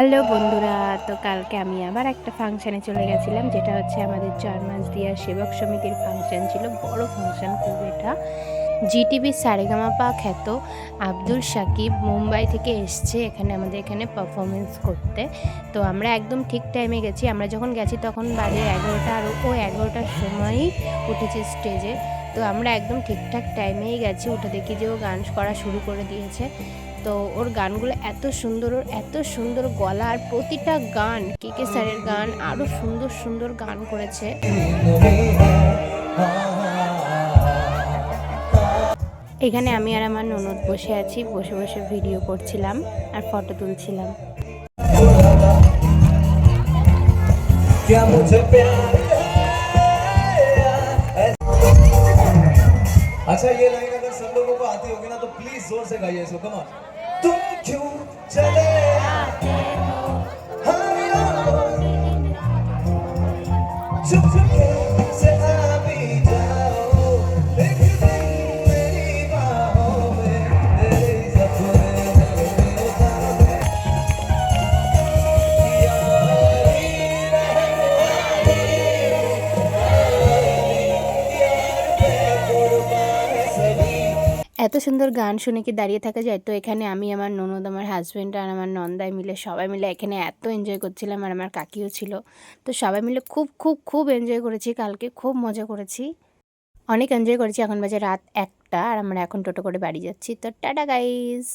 Hello বন্ধুরা, তো কালকে আমি আবার একটা ফাংশানে চলে গেছিলাম, যেটা হচ্ছে আমাদের ৪ মাস দিয়ার সেবক সমিতির ফাংশন ছিল। বড় ফাংশন খুব এটা। জিটিভির সারেগামাপা খ্যাত আব্দুল শাকিব মুম্বাই থেকে এসছে আমাদের এখানে পারফরমেন্স করতে। তো আমরা একদম ঠিক টাইমে গেছি। আমরা যখন গেছি তখন বাজে ১১টা, আর ও ১১টার সময়ই উঠেছে স্টেজে। তো আমরা একদম ঠিকঠাক টাইমেই গেছি। উঠে দেখি যে ও গান করা শুরু করে দিয়েছে। তো ওর গানগুলো এত সুন্দর, ওর এত সুন্দর গলা, আর প্রতিটা গান কে স্যারের গান আরও সুন্দর সুন্দর গান করেছে। এখানে আমি আর আমার ননদ বসে আছি, বসে বসে ভিডিও করছিলাম আর ফটো তুলছিলাম। अच्छा, ये लाइन अगर सब लोगों को आती होगी ना तो प्लीज जोर से गाइए इसको। Come on. तुम क्यों चले आते हो हर रोज, चुपके से आ भी जाओ, एक दिन मेरी बाहों में तेरे सपने में जाओ। यारी रहने यार पे कुर्बान सभी। এত সুন্দর গান শুনে কি দাঁড়িয়ে থাকা যায়? তো এখানে আমি, আমার ননদ, আমার হাজব্যান্ড আর আমার নন্দাই মিলে সবাই মিলে এখানে এত এনজয় করছিলাম, আর আমার কাকিও ছিল। তো সবাই মিলে খুব খুব খুব এনজয় করেছি কালকে, খুব মজা করেছি, অনেক এনজয় করেছি। এখন বাজে রাত ১টা, আর আমরা এখন টোটো করে বাড়ি যাচ্ছি। তো টাটা গাইস।